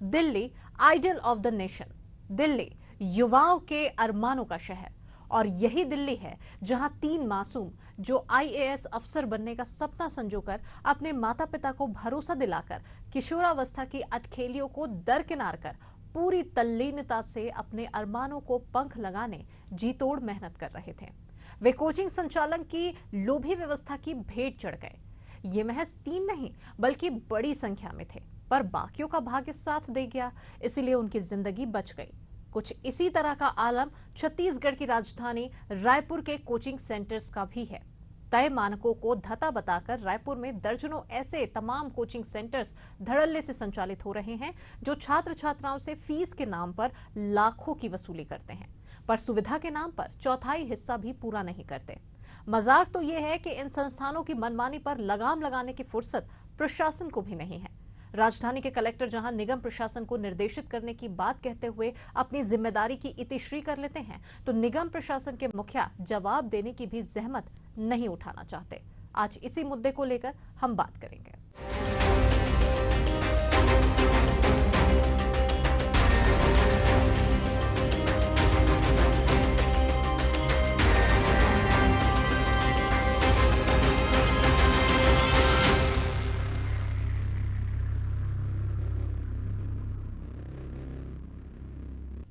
Delhi idol of the nation, Delhi युवाओं के अरमानों का शहर। और यही दिल्ली है जहां 3 मासूम जो आईएएस अफसर बनने का सपना संजोकर अपने माता पिता को भरोसा दिलाकर किशोरावस्था की अटखेलियों को दरकिनार कर पूरी तल्लीनता से अपने अरमानों को पंख लगाने जी तोड़ मेहनत कर रहे थे, वे कोचिंग संचालन की लोभी व्यवस्था की भेंट चढ़ गए। ये महज 3 नहीं बल्कि बड़ी संख्या में थे, पर बाकियों का भाग्य साथ दे गया, इसलिए उनकी जिंदगी बच गई। कुछ इसी तरह का आलम छत्तीसगढ़ की राजधानी रायपुर के कोचिंग सेंटर्स का भी है। तय मानकों को धता बताकर रायपुर में दर्जनों ऐसे तमाम कोचिंग सेंटर्स धड़ल्ले से संचालित हो रहे हैं जो छात्र छात्राओं से फीस के नाम पर लाखों की वसूली करते हैं, पर सुविधा के नाम पर चौथाई हिस्सा भी पूरा नहीं करते। मजाक तो यह है कि इन संस्थानों की मनमानी पर लगाम लगाने की फुर्सत प्रशासन को भी नहीं है। राजधानी के कलेक्टर जहां निगम प्रशासन को निर्देशित करने की बात कहते हुए अपनी जिम्मेदारी की इतिश्री कर लेते हैं, तो निगम प्रशासन के मुखिया जवाब देने की भी जहमत नहीं उठाना चाहते। आज इसी मुद्दे को लेकर हम बात करेंगे।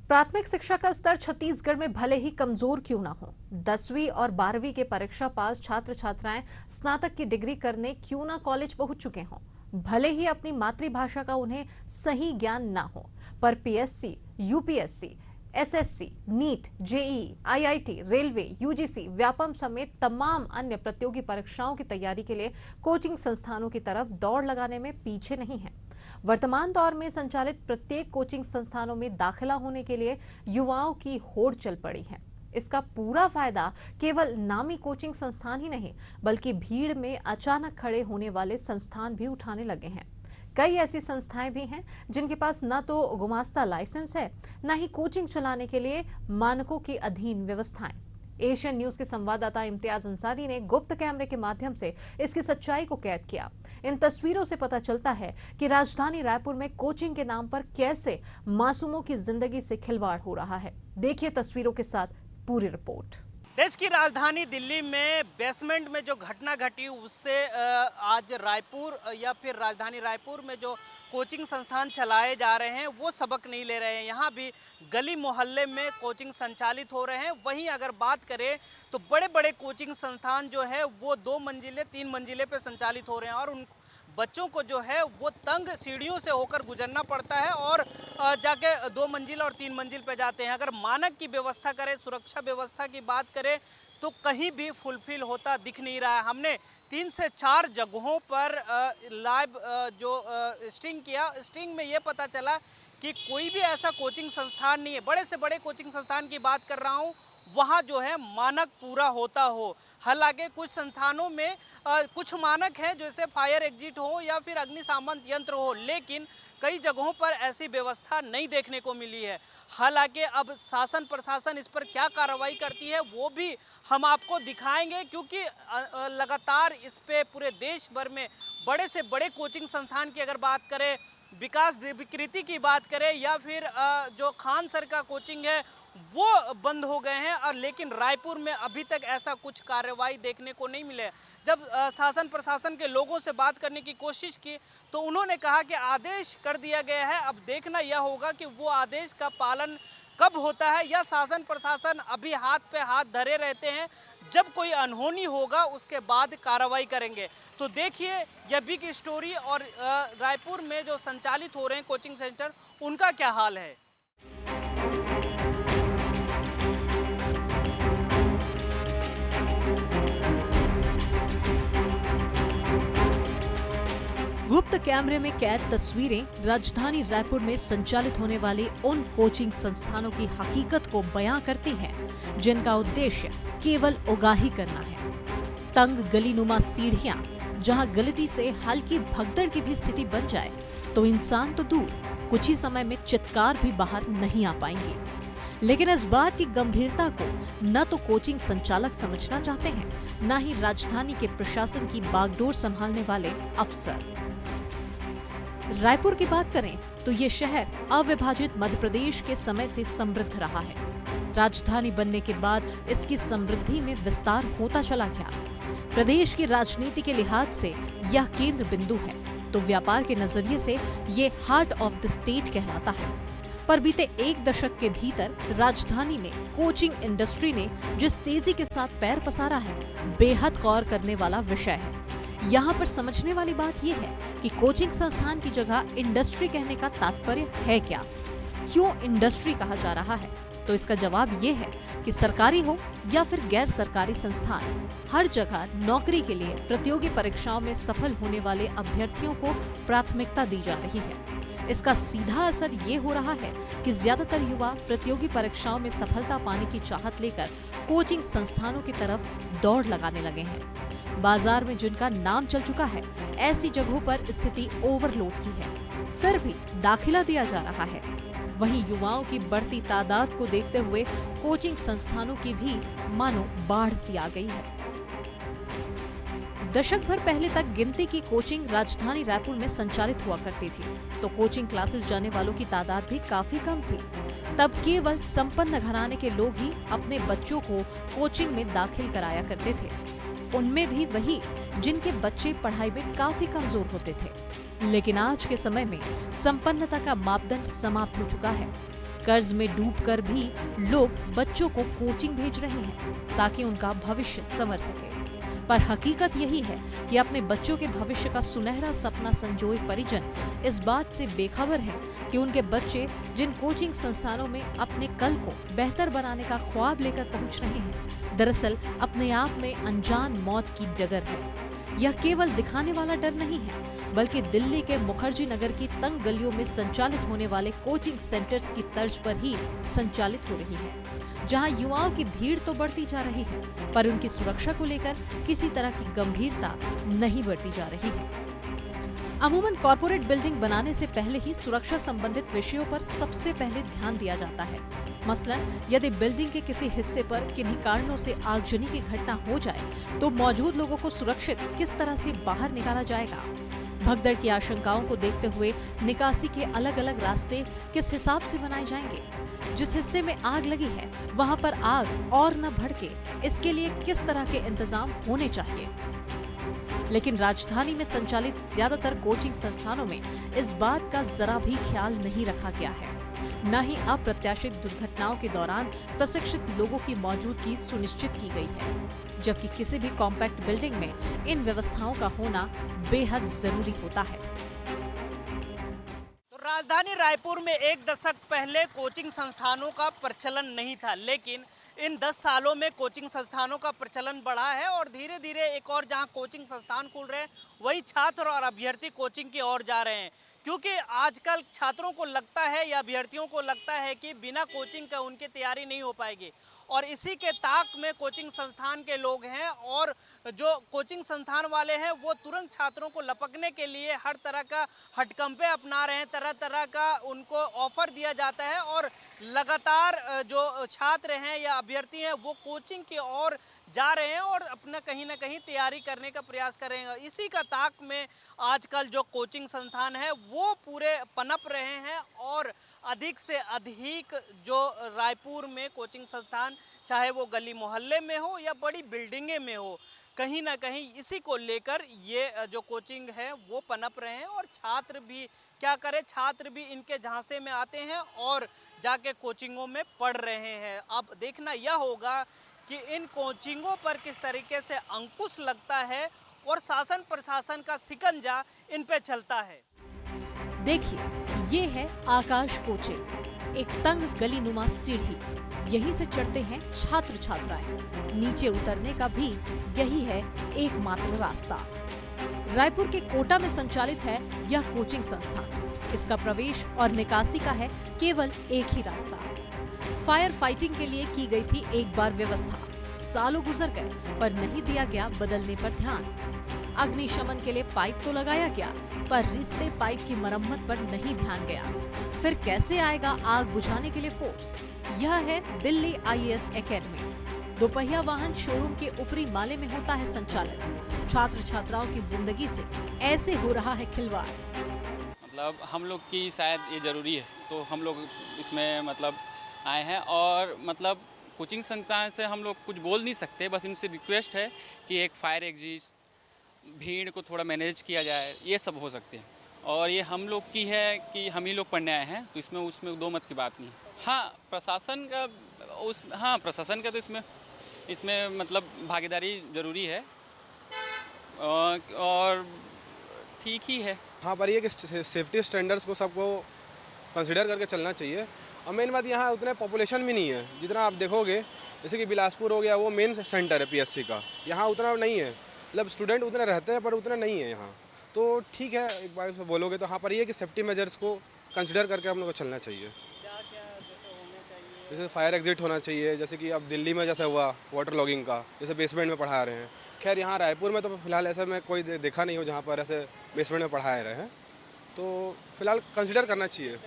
प्राथमिक शिक्षा का स्तर छत्तीसगढ़ में भले ही कमजोर क्यों ना हो, 10वीं और 12वीं के परीक्षा पास छात्र छात्राएं स्नातक की डिग्री करने क्यों ना कॉलेज पहुंच चुके हों, भले ही अपनी मातृभाषा का उन्हें सही ज्ञान ना हो, पर PSC, UPSC, SSC, NEET, JEE, IIT, railway, UGC, Vyapam समेत तमाम अन्य प्रतियोगी परीक्षाओं की तैयारी के लिए कोचिंग संस्थानों की तरफ दौड़ लगाने में पीछे नहीं है। वर्तमान दौर में संचालित प्रत्येक कोचिंग संस्थानों में दाखिला होने के लिए युवाओं की होड़ चल पड़ी है। इसका पूरा फायदा केवल नामी कोचिंग संस्थान ही नहीं बल्कि भीड़ में अचानक खड़े होने वाले संस्थान भी उठाने लगे हैं। कई ऐसी संस्थाएं भी हैं जिनके पास न तो गुमास्ता लाइसेंस है, न ही कोचिंग चलाने के लिए मानकों के अधीन व्यवस्थाएं। एशियन न्यूज के संवाददाता इम्तियाज अंसारी ने गुप्त कैमरे के माध्यम से इसकी सच्चाई को कैद किया। इन तस्वीरों से पता चलता है कि राजधानी रायपुर में कोचिंग के नाम पर कैसे मासूमों की जिंदगी से खिलवाड़ हो रहा है। देखिए तस्वीरों के साथ पूरी रिपोर्ट। देश की राजधानी दिल्ली में बेसमेंट में जो घटना घटी उससे आज रायपुर या फिर राजधानी रायपुर में जो कोचिंग संस्थान चलाए जा रहे हैं वो सबक नहीं ले रहे हैं। यहाँ भी गली मोहल्ले में कोचिंग संचालित हो रहे हैं। वहीं अगर बात करें तो बड़े बड़े कोचिंग संस्थान जो है वो 2 मंजिले 3 मंजिले पे संचालित हो रहे हैं और उन बच्चों को जो है वो तंग सीढ़ियों से होकर गुजरना पड़ता है और जाके 2 मंजिल और 3 मंजिल पे जाते हैं। अगर मानक की व्यवस्था करें, सुरक्षा व्यवस्था की बात करें तो कहीं भी फुलफिल होता दिख नहीं रहा है। हमने 3 से 4 जगहों पर लाइव जो स्टिंग किया, स्टिंग में ये पता चला कि कोई भी ऐसा कोचिंग संस्थान नहीं है, बड़े से बड़े कोचिंग संस्थान की बात कर रहा हूँ, वहाँ जो है मानक पूरा होता हो। हालांकि कुछ संस्थानों में कुछ मानक हैं जैसे फायर एग्जिट हो या फिर अग्निशामन यंत्र हो, लेकिन कई जगहों पर ऐसी व्यवस्था नहीं देखने को मिली है। हालांकि अब शासन प्रशासन इस पर क्या कार्रवाई करती है वो भी हम आपको दिखाएंगे, क्योंकि लगातार इस पे पूरे देश भर में बड़े से बड़े कोचिंग संस्थान की अगर बात करें, विकास विकृति की बात करें या फिर जो खान सर का कोचिंग है वो बंद हो गए हैं, और लेकिन रायपुर में अभी तक ऐसा कुछ कार्रवाई देखने को नहीं मिले। जब शासन प्रशासन के लोगों से बात करने की कोशिश की तो उन्होंने कहा कि आदेश कर दिया गया है, अब देखना यह होगा कि वो आदेश का पालन कब होता है, या शासन प्रशासन अभी हाथ पे हाथ धरे रहते हैं, जब कोई अनहोनी होगा उसके बाद कार्रवाई करेंगे। तो देखिए यह बिग स्टोरी और रायपुर में जो संचालित हो रहे हैं कोचिंग सेंटर उनका क्या हाल है। गुप्त कैमरे में कैद तस्वीरें राजधानी रायपुर में संचालित होने वाले उन कोचिंग संस्थानों की हकीकत को बयां करती हैं जिनका उद्देश्य केवल उगाही करना है। तंग गलीनुमा सीढ़ियां जहां गलती से हल्की भगदड़ की भी स्थिति बन जाए तो इंसान तो दूर, कुछ ही समय में चित्कार भी बाहर नहीं आ पाएंगे। लेकिन इस बात की गंभीरता को न तो कोचिंग संचालक समझना चाहते हैं, न ही राजधानी के प्रशासन की बागडोर संभालने वाले अफसर। रायपुर की बात करें तो ये शहर अविभाजित मध्य प्रदेश के समय से समृद्ध रहा है। राजधानी बनने के बाद इसकी समृद्धि में विस्तार होता चला गया। प्रदेश की राजनीति के लिहाज से यह केंद्र बिंदु है, तो व्यापार के नजरिए से ये हार्ट ऑफ द स्टेट कहलाता है। पर बीते एक दशक के भीतर राजधानी में कोचिंग इंडस्ट्री ने जिस तेजी के साथ पैर पसारा है, बेहद गौर करने वाला विषय है। यहाँ पर समझने वाली बात यह है कि कोचिंग संस्थान की जगह इंडस्ट्री कहने का तात्पर्य है क्या, क्यों इंडस्ट्री कहा जा रहा है? तो इसका जवाब ये है कि सरकारी हो या फिर गैर सरकारी संस्थान, हर जगह नौकरी के लिए प्रतियोगी परीक्षाओं में सफल होने वाले अभ्यर्थियों को प्राथमिकता दी जा रही है। इसका सीधा असर ये हो रहा है कि ज्यादातर युवा प्रतियोगी परीक्षाओं में सफलता पाने की चाहत लेकर कोचिंग संस्थानों की तरफ दौड़ लगाने लगे हैं। बाजार में जिनका नाम चल चुका है, ऐसी जगहों पर स्थिति ओवरलोड की है, फिर भी दाखिला दिया जा रहा है। वहीं युवाओं की बढ़ती तादाद को देखते हुए कोचिंग संस्थानों की भी मानो बाढ़ सी आ गई है। दशक भर पहले तक गिनती की कोचिंग राजधानी रायपुर में संचालित हुआ करती थी, तो कोचिंग क्लासेस जाने वालों की तादाद भी काफी कम थी। तब केवल संपन्न घराने के लोग ही अपने बच्चों को कोचिंग में दाखिल कराया करते थे, उनमें भी वही जिनके बच्चे पढ़ाई में काफी कमजोर होते थे। लेकिन आज के समय में संपन्नता का मापदंड समाप्त हो चुका है। कर्ज में डूबकर भी लोग बच्चों को कोचिंग भेज रहे हैं ताकि उनका भविष्य संवर सके। पर हकीकत यही है कि अपने बच्चों के भविष्य का सुनहरा सपना संजोए परिजन इस बात से बेखबर हैं कि उनके बच्चे जिन कोचिंग संस्थानों में अपने कल को बेहतर बनाने का ख्वाब लेकर पहुंच रहे हैं, दरअसल अपने आप में अनजान मौत की डगर है। यह केवल दिखाने वाला डर नहीं है, बल्कि दिल्ली के मुखर्जी नगर की तंग गलियों में संचालित होने वाले कोचिंग सेंटर्स की तर्ज पर ही संचालित हो रही है, जहां युवाओं की भीड़ तो बढ़ती जा रही है, पर उनकी सुरक्षा को लेकर किसी तरह की गंभीरता नहीं बढ़ती जा रही है। अमूमन कॉर्पोरेट बिल्डिंग बनाने से पहले ही सुरक्षा संबंधित विषयों पर सबसे पहले ध्यान दिया जाता है। मसलन यदि बिल्डिंग के किसी हिस्से पर किन्हीं कारणों से आगजनी की घटना हो जाए, तो मौजूद लोगों को सुरक्षित किस तरह से बाहर निकाला जाएगा। भगदड़ की आशंकाओं को देखते हुए निकासी के अलग अलग रास्ते किस हिसाब से बनाए जाएंगे, जिस हिस्से में आग लगी है वहां पर आग और न भड़के, इसके लिए किस तरह के इंतजाम होने चाहिए। लेकिन राजधानी में संचालित ज्यादातर कोचिंग संस्थानों में इस बात का जरा भी ख्याल नहीं रखा गया है। न ही अप्रत्याशित दुर्घटनाओं के दौरान प्रशिक्षित लोगों की मौजूदगी सुनिश्चित की गई है, जबकि किसी भी कॉम्पैक्ट बिल्डिंग में इन व्यवस्थाओं का होना बेहद जरूरी होता है। तो राजधानी रायपुर में एक दशक पहले कोचिंग संस्थानों का प्रचलन नहीं था, लेकिन इन 10 सालों में कोचिंग संस्थानों का प्रचलन बढ़ा है और धीरे धीरे एक और जहां कोचिंग संस्थान खुल रहे हैं, वही छात्र और अभ्यर्थी कोचिंग की ओर जा रहे हैं। क्योंकि आजकल छात्रों को लगता है या अभ्यर्थियों को लगता है कि बिना कोचिंग का उनकी तैयारी नहीं हो पाएगी, और इसी के ताक में कोचिंग संस्थान के लोग हैं, और जो कोचिंग संस्थान वाले हैं वो तुरंत छात्रों को लपकने के लिए हर तरह का हटकंपे अपना रहे हैं, तरह तरह का उनको ऑफर दिया जाता है, और लगातार जो छात्र हैं या अभ्यर्थी हैं वो कोचिंग की ओर जा रहे हैं और अपना कहीं ना कहीं तैयारी करने का प्रयास करेंगे। इसी का ताक में आजकल जो कोचिंग संस्थान है वो पूरे पनप रहे हैं, और अधिक से अधिक जो रायपुर में कोचिंग संस्थान, चाहे वो गली मोहल्ले में हो या बड़ी बिल्डिंगें में हो, कहीं ना कहीं इसी को लेकर ये जो कोचिंग है वो पनप रहे हैं। और छात्र भी क्या करें, छात्र भी इनके झांसे में आते हैं और जाके कोचिंगों में पढ़ रहे हैं। अब देखना यह होगा कि इन कोचिंगों पर किस तरीके से अंकुश लगता है और शासन प्रशासन का शिकंजा इन पे चलता है। देखिए, ये है आकाश कोचिंग, एक तंग गली नुमा सीढ़ी, यहीं से चढ़ते हैं छात्र छात्राएं। नीचे उतरने का भी यही है एकमात्र रास्ता। रायपुर के कोटा में संचालित है यह कोचिंग संस्थान। इसका प्रवेश और निकासी का है केवल एक ही रास्ता। फायर फाइटिंग के लिए की गई थी एक बार व्यवस्था, सालों गुजर गए पर नहीं दिया गया बदलने पर ध्यान। अग्निशमन के लिए पाइप तो लगाया गया, पर रिश्ते पाइप की मरम्मत पर नहीं ध्यान गया। फिर कैसे आएगा आग बुझाने के लिए फोर्स? यह है दिल्ली IAS एकेडमी। दोपहिया वाहन शोरूम के ऊपरी माले में होता है संचालन। छात्र छात्राओं की जिंदगी से ऐसे हो रहा है खिलवाड़। मतलब हम लोग की शायद ये ज़रूरी है, तो हम लोग इसमें मतलब आए हैं। और मतलब कोचिंग संस्थान से हम लोग कुछ बोल नहीं सकते, बस इनसे रिक्वेस्ट है कि एक फायर एग्जिट, भीड़ को थोड़ा मैनेज किया जाए, ये सब हो सकते हैं। और ये हम लोग की है कि हम ही लोग पढ़ने आए हैं, तो इसमें उसमें दो मत की बात नहीं। हाँ प्रशासन का प्रशासन का तो इसमें इसमें मतलब भागीदारी ज़रूरी है, और ठीक ही है। हाँ, पर ये कि सेफ्टी स्टैंडर्ड्स को सबको कंसिडर करके चलना चाहिए। और मेन बात यहाँ उतने पॉपुलेशन भी नहीं है जितना आप देखोगे, जैसे कि बिलासपुर हो गया, वो मेन सेंटर है पीएससी का, यहाँ उतना नहीं है। मतलब स्टूडेंट उतने रहते हैं पर उतने नहीं है यहाँ, तो ठीक है एक बार बोलोगे तो। हाँ, पर ये कि सेफ्टी मेजर्स को कंसिडर करके हम लोग को चलना चाहिए। जैसे फायर एग्जिट होना चाहिए, जैसे कि अब दिल्ली में जैसे हुआ वाटर लॉगिंग का, जैसे बेसमेंट में पढ़ा रहे हैं। खैर यहाँ रायपुर में तो फिलहाल ऐसा मैं कोई देखा नहीं हो जहाँ पर ऐसे बेसमेंट में पढ़ा रहे हैं, तो फिलहाल कंसिडर करना चाहिए।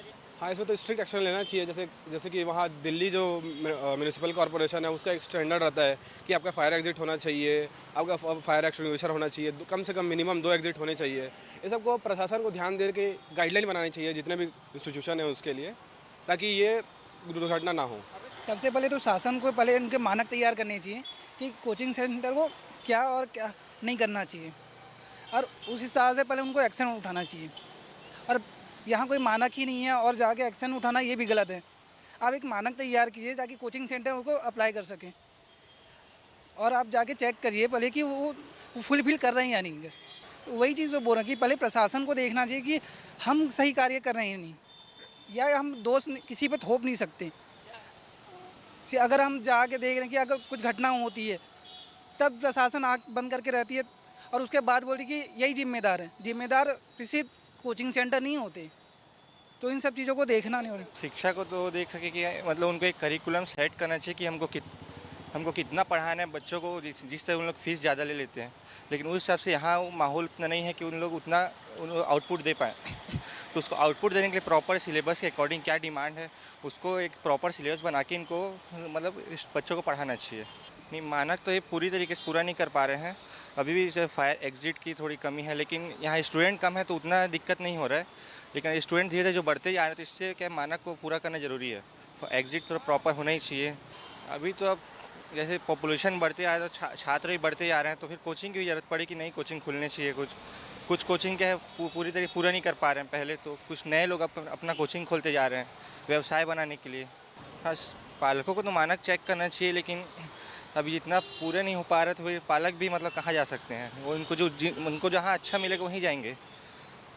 हाँ, इसमें तो स्ट्रिक्ट एक्शन लेना चाहिए। जैसे कि वहाँ दिल्ली जो म्यूनिसिपल कॉर्पोरेशन है उसका एक स्टैंडर्ड रहता है कि आपका फायर एग्जिट होना चाहिए, आपका फायर एक्सटिंग्विशर होना चाहिए, कम से कम मिनिमम 2 एग्जिट होने चाहिए। ये सबको प्रशासन को ध्यान दे के गाइडलाइन बनानी चाहिए जितने भी इंस्टीट्यूशन है उसके लिए, ताकि ये दुर्घटना ना हो। सबसे पहले तो शासन को पहले उनके मानक तैयार करने चाहिए कि कोचिंग सेंटर को क्या और क्या नहीं करना चाहिए, और उस हिसाब से पहले उनको एक्शन उठाना चाहिए। और यहाँ कोई मानक ही नहीं है और जाके एक्शन उठाना ये भी गलत है। आप एक मानक तैयार कीजिए ताकि कोचिंग सेंटर को अप्लाई कर सकें, और आप जाके चेक करिए पहले कि वो फुलफिल कर रहे हैं या नहीं। वही चीज़ तो बोल रहे हैं कि पहले प्रशासन को देखना चाहिए कि हम सही कार्य कर रहे हैं नहीं, या हम दोष किसी पे थोप नहीं सकते। अगर हम जाके देख रहे हैं कि अगर कुछ घटना होती है तब प्रशासन आँख बंद करके रहती है और उसके बाद बोलती है कि यही जिम्मेदार है। जिम्मेदार सिर्फ कोचिंग सेंटर नहीं होते, तो इन सब चीज़ों को देखना नहीं हो रहा। शिक्षा को तो देख सके कि मतलब उनको एक करिकुलम सेट करना चाहिए कि हमको कितना पढ़ाना है बच्चों को, जिस तरह उन लोग फीस ज़्यादा ले लेते हैं, लेकिन उस हिसाब से यहाँ माहौल इतना नहीं है कि उन लोग उतना आउटपुट दे पाएँ। तो उसको आउटपुट देने के लिए प्रॉपर सिलेबस के अकॉर्डिंग क्या डिमांड है, उसको एक प्रॉपर सिलेबस बना के इनको मतलब इस बच्चों को पढ़ाना चाहिए। नहीं, मानक तो ये पूरी तरीके से पूरा नहीं कर पा रहे हैं, अभी भी जो फायर एग्जिट की थोड़ी कमी है, लेकिन यहाँ स्टूडेंट कम है तो उतना दिक्कत नहीं हो रहा है। लेकिन स्टूडेंट धीरे धीरे जो बढ़ते जा रहे हैं, तो इससे क्या मानक को पूरा करना ज़रूरी है। एग्जिट थोड़ा प्रॉपर होना ही चाहिए। अभी तो अब जैसे पॉपुलेशन बढ़ते आ रहा है तो छात्र भी बढ़ते जा रहे हैं, तो फिर कोचिंग की भी ज़रूरत पड़ी कि नहीं कोचिंग खुलनी चाहिए। कुछ कोचिंग क्या है पूरी तरीके पूरा नहीं कर पा रहे हैं पहले, तो कुछ नए लोग अपना कोचिंग खोलते जा रहे हैं व्यवसाय बनाने के लिए। हाँ, पालकों को तो मानक चेक करना चाहिए, लेकिन अभी जितना पूरे नहीं हो पा रहे तो वे पालक भी मतलब कहाँ जा सकते हैं। वो उनको जहाँ अच्छा मिलेगा वहीं जाएंगे,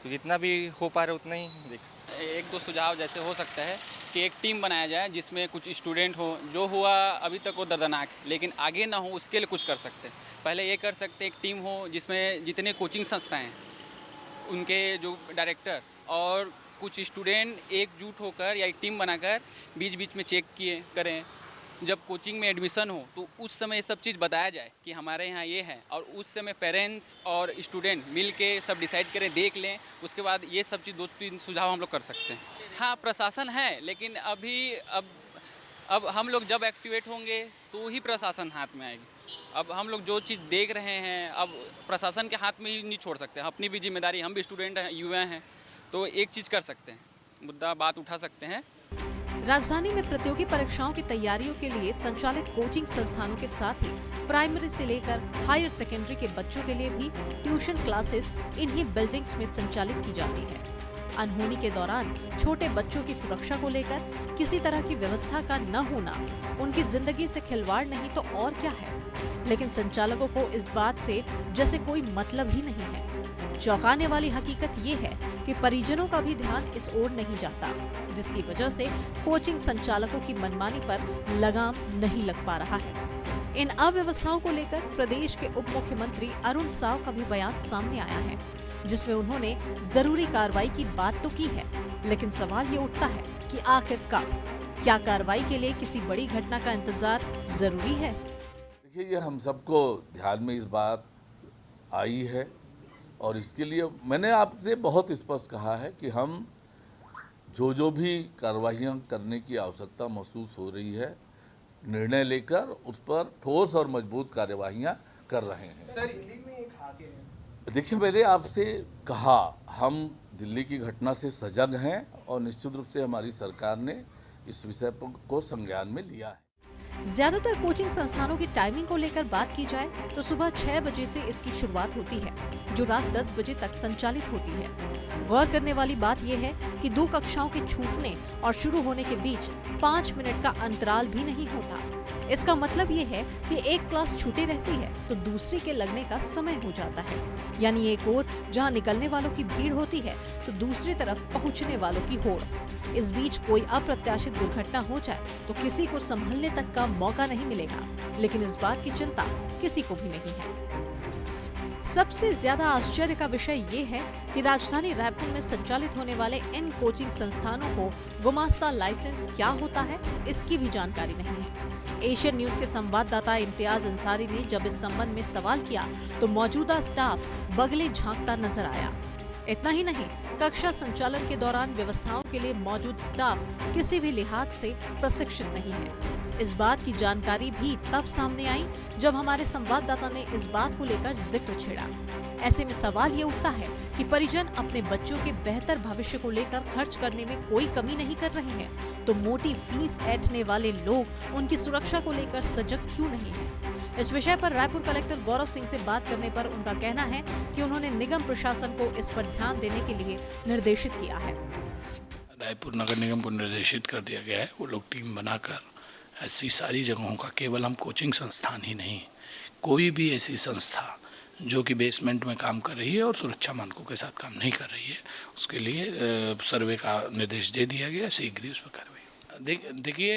तो जितना भी हो पा रहा है उतना ही देख। एक दो सुझाव जैसे हो सकता है कि एक टीम बनाया जाए जिसमें कुछ स्टूडेंट हो, जो हुआ अभी तक वो दर्दनाक, लेकिन आगे ना हो उसके लिए कुछ कर सकते हैं। पहले ये कर सकते एक टीम हो जिसमें जितने कोचिंग संस्थाएं हैं उनके जो डायरेक्टर और कुछ स्टूडेंट एकजुट होकर या एक टीम बनाकर बीच बीच में चेक करें। जब कोचिंग में एडमिशन हो तो उस समय ये सब चीज़ बताया जाए कि हमारे यहाँ ये है, और उस समय पेरेंट्स और स्टूडेंट मिल के सब डिसाइड करें, देख लें। उसके बाद ये सब चीज़ 2-3 सुझाव हम लोग कर सकते हैं। हाँ, प्रशासन है, लेकिन अब हम लोग जब एक्टिवेट होंगे तो ही प्रशासन हाथ में आएगी। अब हम लोग जो चीज़ देख रहे हैं अब प्रशासन के हाथ में ही नहीं छोड़ सकते। अपनी भी जिम्मेदारी, हम भी स्टूडेंट हैं, युवा हैं, तो एक चीज़ कर सकते हैं, मुद्दा बात उठा सकते हैं। राजधानी में प्रतियोगी परीक्षाओं की तैयारियों के लिए संचालित कोचिंग संस्थानों के साथ ही प्राइमरी से लेकर हायर सेकेंडरी के बच्चों के लिए भी ट्यूशन क्लासेस इन्हीं बिल्डिंग्स में संचालित की जाती है। अनहोनी के दौरान छोटे बच्चों की सुरक्षा को लेकर किसी तरह की व्यवस्था का न होना उनकी जिंदगी से खिलवाड़ नहीं तो और क्या है, लेकिन संचालकों को इस बात से जैसे कोई मतलब ही नहीं है। चौंकाने वाली हकीकत ये है कि परिजनों का भी ध्यान इस ओर नहीं जाता, जिसकी वजह से कोचिंग संचालकों की मनमानी पर लगाम नहीं लग पा रहा है। इन अव्यवस्थाओं को लेकर प्रदेश के उप मुख्यमंत्री अरुण साव का भी बयान सामने आया है, जिसमें उन्होंने जरूरी कार्रवाई की बात तो की है, लेकिन सवाल ये उठता है कि आखिर कब? क्या कार्रवाई के लिए किसी बड़ी घटना का इंतजार जरूरी है? देखिए, ये हम सबको ध्यान में इस बात आई है और इसके लिए मैंने आपसे बहुत स्पष्ट कहा है कि हम जो भी कार्रवाइयाँ करने की आवश्यकता महसूस हो रही है, निर्णय लेकर उस पर ठोस और मजबूत कार्यवाहियाँ कर रहे हैं। देखिए, मैंने आपसे कहा हम दिल्ली की घटना से सजग हैं और निश्चित रूप से हमारी सरकार ने इस विषय को संज्ञान में लिया है। ज्यादातर कोचिंग संस्थानों की टाइमिंग को लेकर बात की जाए तो सुबह 6 बजे से इसकी शुरुआत होती है, जो रात 10 बजे तक संचालित होती है। गौर करने वाली बात यह है कि 2 कक्षाओं के छूटने और शुरू होने के बीच 5 मिनट का अंतराल भी नहीं होता। इसका मतलब ये है कि एक क्लास छूटे रहती है तो दूसरी के लगने का समय हो जाता है, यानी एक ओर जहां निकलने वालों की भीड़ होती है तो दूसरी तरफ पहुंचने वालों की होड़। इस बीच कोई अप्रत्याशित दुर्घटना हो जाए तो किसी को संभलने तक का मौका नहीं मिलेगा, लेकिन इस बात की चिंता किसी को भी नहीं है। सबसे ज्यादा आश्चर्य का विषय ये है कि राजधानी रायपुर में संचालित होने वाले इन कोचिंग संस्थानों को गुमास्ता लाइसेंस क्या होता है, इसकी भी जानकारी नहीं है। एशियन न्यूज के संवाददाता इम्तियाज अंसारी ने जब इस संबंध में सवाल किया तो मौजूदा स्टाफ बगले झांकता नजर आया। इतना ही नहीं, कक्षा संचालन के दौरान व्यवस्थाओं के लिए मौजूद स्टाफ किसी भी लिहाज से प्रशिक्षित नहीं है। इस बात की जानकारी भी तब सामने आई जब हमारे संवाददाता ने इस बात को लेकर जिक्र छेड़ा। ऐसे में सवाल ये उठता है कि परिजन अपने बच्चों के बेहतर भविष्य को लेकर खर्च करने में कोई कमी नहीं कर रहे हैं, तो मोटी फीस ऐंठने वाले लोग उनकी सुरक्षा को लेकर सजग क्यों नहीं है? इस विषय पर रायपुर कलेक्टर गौरव सिंह से बात करने पर उनका कहना है कि उन्होंने निगम प्रशासन को इस पर ध्यान देने के लिए निर्देशित किया है। रायपुर नगर निगम को निर्देशित कर दिया गया है, वो लोग टीम बनाकर ऐसी सारी जगहों का, केवल हम कोचिंग संस्थान ही नहीं, कोई भी ऐसी संस्था जो कि बेसमेंट में काम कर रही है और सुरक्षा मानकों के साथ काम नहीं कर रही है, उसके लिए सर्वे का निर्देश दे दिया गया, शीघ्र उस पर कार्रवाई। देखिए,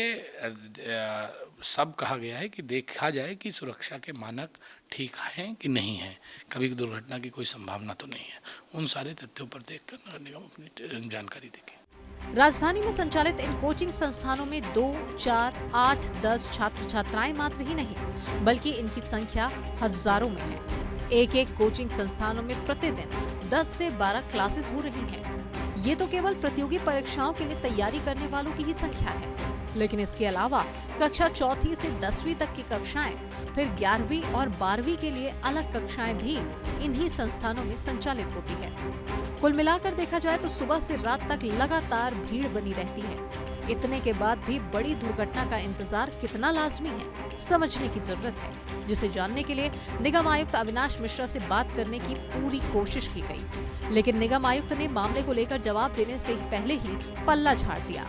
सब कहा गया है कि देखा जाए कि सुरक्षा के मानक ठीक हैं कि नहीं हैं, कभी दुर्घटना की कोई संभावना तो नहीं है। उन सारे तथ्यों पर देखकर नगर निगम अपनी जानकारी देगी। राजधानी में संचालित इन कोचिंग संस्थानों में 2, 4, 8, 10 छात्र छात्राएं मात्र ही नहीं, बल्कि इनकी संख्या हजारों में है। एक कोचिंग संस्थानों में प्रतिदिन 10 से 12 क्लासेस हो रही हैं। ये तो केवल प्रतियोगी परीक्षाओं के लिए तैयारी करने वालों की ही संख्या है, लेकिन इसके अलावा कक्षा 4वीं से 10वीं तक की कक्षाएं, फिर 11वीं और 12वीं के लिए अलग कक्षाएं भी इन्हीं संस्थानों में संचालित होती है। कुल मिलाकर देखा जाए तो सुबह से रात तक लगातार भीड़ बनी रहती है। इतने के बाद भी बड़ी दुर्घटना का इंतजार कितना लाजमी है, समझने की जरूरत है, जिसे जानने के लिए निगम आयुक्त अविनाश मिश्रा से बात करने की पूरी कोशिश की गई, लेकिन निगम आयुक्त ने मामले को लेकर जवाब देने से पहले ही पल्ला झाड़ दिया।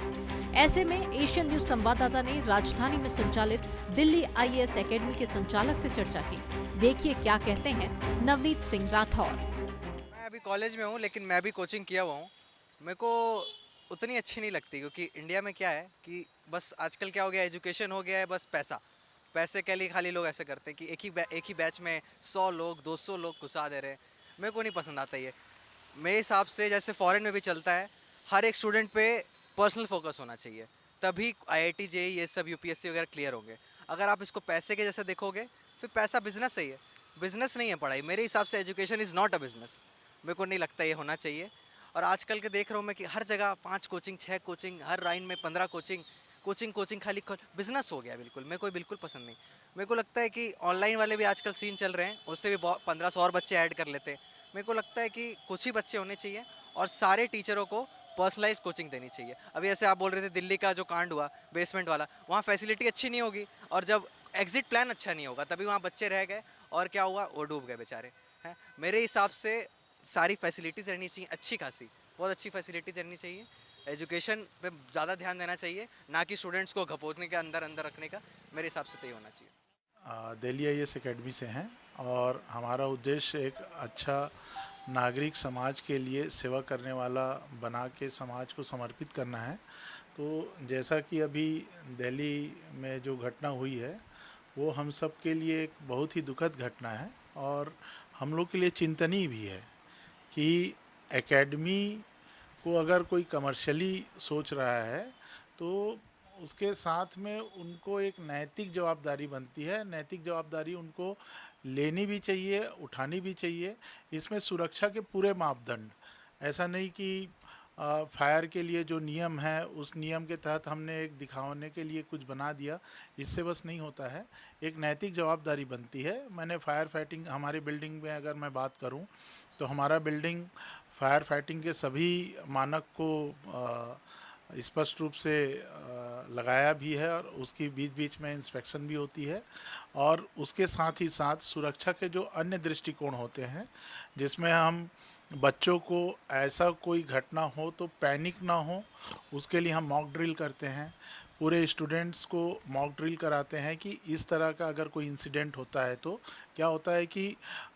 ऐसे में एशियन न्यूज संवाददाता ने राजधानी में संचालित दिल्ली IAS एकेडमी के संचालक से चर्चा की। देखिए क्या कहते हैं नवनीत सिंह राठौर। मैं अभी कॉलेज में हूँ, लेकिन मैं भी कोचिंग किया हुआ हूँ। मेरे को उतनी अच्छी नहीं लगती, क्योंकि इंडिया में क्या है कि बस आजकल क्या हो गया, एजुकेशन हो गया है, बस पैसे के लिए खाली लोग ऐसे करते हैं कि एक ही बैच में 100 लोग 200 लोग घुसा दे रहे हैं। मेरे को नहीं पसंद आता ये। मेरे हिसाब से जैसे फॉरेन में भी चलता है, हर एक स्टूडेंट पे पर्सनल फोकस होना चाहिए, तभी IIT JEE ये सब UPSC वगैरह क्लियर होंगे। अगर आप इसको पैसे के जैसे देखोगे, फिर पैसा बिजनेस है, बिजनेस नहीं है पढ़ाई। मेरे हिसाब से education is not a business. मेरे को नहीं लगता ये होना चाहिए। और आजकल के देख रहा हूँ मैं कि हर जगह 5 कोचिंग 6 कोचिंग, हर लाइन में 15 कोचिंग खाली बिजनेस हो गया। बिल्कुल मेरे को बिल्कुल पसंद नहीं। मेरे को लगता है कि ऑनलाइन वाले भी आजकल सीन चल रहे हैं, उससे भी 1500 और बच्चे ऐड कर लेते हैं। मेरे को लगता है कि कुछ ही बच्चे होने चाहिए और सारे टीचरों को पर्सनलाइज कोचिंग देनी चाहिए। अभी ऐसे आप बोल रहे थे दिल्ली का जो कांड हुआ बेसमेंट वाला, वहाँ फैसिलिटी अच्छी नहीं होगी और जब एग्जिट प्लान अच्छा नहीं होगा तभी वहाँ बच्चे रह गए और क्या हुआ, वो डूब गए बेचारे हैं। मेरे हिसाब से सारी फैसिलिटीज़ रहनी चाहिए, अच्छी खासी, बहुत अच्छी फैसिलिटीज़ रहनी चाहिए। एजुकेशन पे ज़्यादा ध्यान देना चाहिए, ना कि स्टूडेंट्स को घपोतने के अंदर रखने का। मेरे हिसाब से तो ये होना चाहिए। दिल्ली IAS एकेडमी से हैं और हमारा उद्देश्य एक अच्छा नागरिक समाज के लिए सेवा करने वाला बना के समाज को समर्पित करना है। तो जैसा कि अभी दिल्ली में जो घटना हुई है वो हम सब के लिए एक बहुत ही दुखद घटना है और हम लोग के लिए चिंतनीय भी है कि एकेडमी को अगर कोई कमर्शियली सोच रहा है तो उसके साथ में उनको एक नैतिक जवाबदारी बनती है। नैतिक जवाबदारी उनको लेनी भी चाहिए, उठानी भी चाहिए। इसमें सुरक्षा के पूरे मापदंड, ऐसा नहीं कि फायर के लिए जो नियम है उस नियम के तहत हमने एक दिखाने के लिए कुछ बना दिया, इससे बस नहीं होता है। एक नैतिक जवाबदारी बनती है। मैंने फायर फाइटिंग, हमारी बिल्डिंग में अगर मैं बात करूं तो हमारा बिल्डिंग फायर फाइटिंग के सभी मानक को स्पष्ट रूप से लगाया भी है और उसकी बीच बीच में इंस्पेक्शन भी होती है। और उसके साथ ही साथ सुरक्षा के जो अन्य दृष्टिकोण होते हैं, जिसमें हम बच्चों को ऐसा कोई घटना हो तो पैनिक ना हो, उसके लिए हम मॉक ड्रिल करते हैं। पूरे स्टूडेंट्स को मॉक ड्रिल कराते हैं कि इस तरह का अगर कोई इंसिडेंट होता है तो क्या होता है कि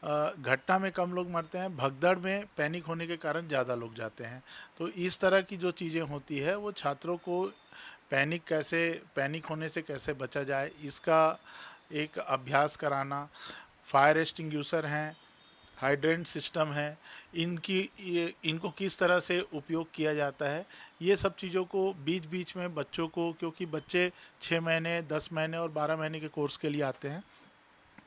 घटना में कम लोग मरते हैं, भगदड़ में पैनिक होने के कारण ज़्यादा लोग जाते हैं। तो इस तरह की जो चीज़ें होती है वो छात्रों को पैनिक होने से कैसे बचा जाए, इसका एक अभ्यास कराना। फायर एक्सटिंग्विशर हैं, हाइड्रेंट सिस्टम है, इनको किस तरह से उपयोग किया जाता है, ये सब चीज़ों को बीच बीच में बच्चों को, क्योंकि बच्चे 6 महीने 10 महीने और 12 महीने के कोर्स के लिए आते हैं,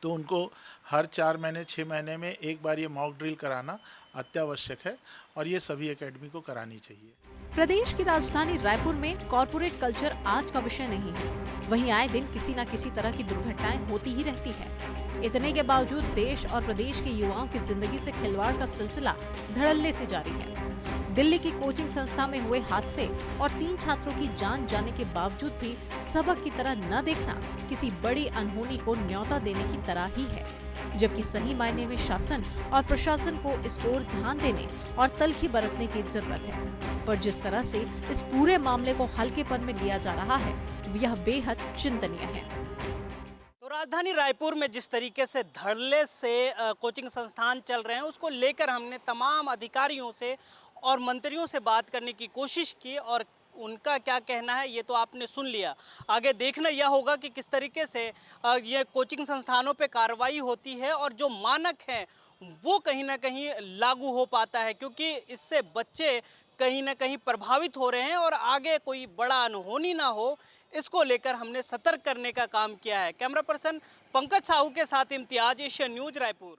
तो उनको हर 4 महीने 6 महीने में एक बार ये मॉक ड्रिल कराना अत्यावश्यक है और ये सभी एकेडमी को करानी चाहिए। प्रदेश की राजधानी रायपुर में कॉरपोरेट कल्चर आज का विषय नहीं है, वहीं आए दिन किसी न किसी तरह की दुर्घटनाएं होती ही रहती है। इतने के बावजूद देश और प्रदेश के युवाओं की जिंदगी से खिलवाड़ का सिलसिला धड़ल्ले से जारी है। दिल्ली की कोचिंग संस्था में हुए हादसे और 3 छात्रों की जान जाने के बावजूद भी सबक की तरह न देखना किसी बड़ी अनहोनी को न्योता देने की तरह ही है, जबकि सही मायने में शासन और प्रशासन को इस ओर ध्यान देने और तल्खी बरतने की जरूरत है। पर जिस तरह से इस पूरे मामले को हल्केपन में लिया जा रहा है, यह बेहद चिंतनीय है। तो राजधानी रायपुर में जिस तरीके से धड़ल्ले से कोचिंग संस्थान चल रहे हैं, उसको लेकर हमने तमाम अधिकारियों से और मंत्रियों से बात करने की कोशिश की और उनका क्या कहना है ये तो आपने सुन लिया। आगे देखना यह होगा कि किस तरीके से ये कोचिंग संस्थानों पे कार्रवाई होती है और जो मानक हैं वो कहीं ना कहीं लागू हो पाता है, क्योंकि इससे बच्चे कहीं ना कहीं प्रभावित हो रहे हैं और आगे कोई बड़ा अनहोनी ना हो, इसको लेकर हमने सतर्क करने का काम किया है। कैमरा पर्सन पंकज साहू के साथ इम्तियाज, एशियन न्यूज, रायपुर।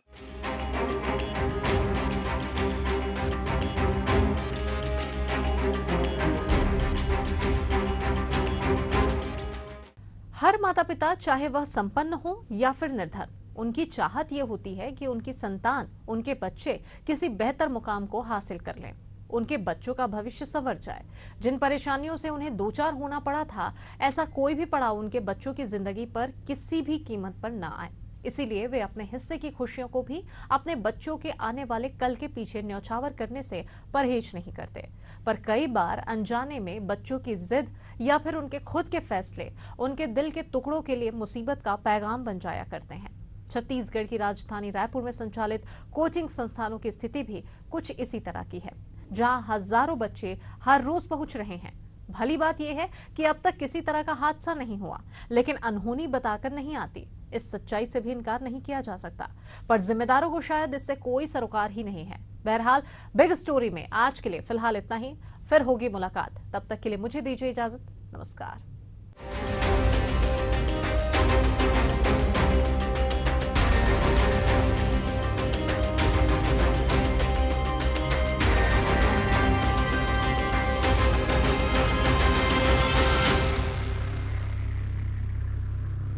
हर माता पिता, चाहे वह संपन्न हो या फिर निर्धन, उनकी चाहत ये होती है कि उनकी संतान, उनके बच्चे किसी बेहतर मुकाम को हासिल कर लें, उनके बच्चों का भविष्य संवर जाए। जिन परेशानियों से उन्हें दो चार होना पड़ा था, ऐसा कोई भी पड़ाव उनके बच्चों की जिंदगी पर किसी भी कीमत पर ना आए। इसीलिए वे अपने हिस्से की खुशियों को भी अपने बच्चों के आने वाले कल के पीछे न्यौछावर करने से परहेज नहीं करते। पर कई बार अनजाने में बच्चों की जिद या फिर उनके खुद के फैसले उनके दिल के टुकड़ों के लिए मुसीबत का पैगाम बन जाया करते हैं। छत्तीसगढ़ की राजधानी रायपुर में संचालित कोचिंग संस्थानों की स्थिति भी कुछ इसी तरह की है, जहां हजारों बच्चे हर रोज पहुंच रहे हैं। भली बात यह है कि अब तक किसी तरह का हादसा नहीं हुआ, लेकिन अनहोनी बताकर नहीं आती। इस सच्चाई से भी इनकार नहीं किया जा सकता, पर जिम्मेदारों को शायद इससे कोई सरोकार ही नहीं है। बहरहाल बिग स्टोरी में आज के लिए फिलहाल इतना ही, फिर होगी मुलाकात। तब तक के लिए मुझे दीजिए इजाजत। नमस्कार।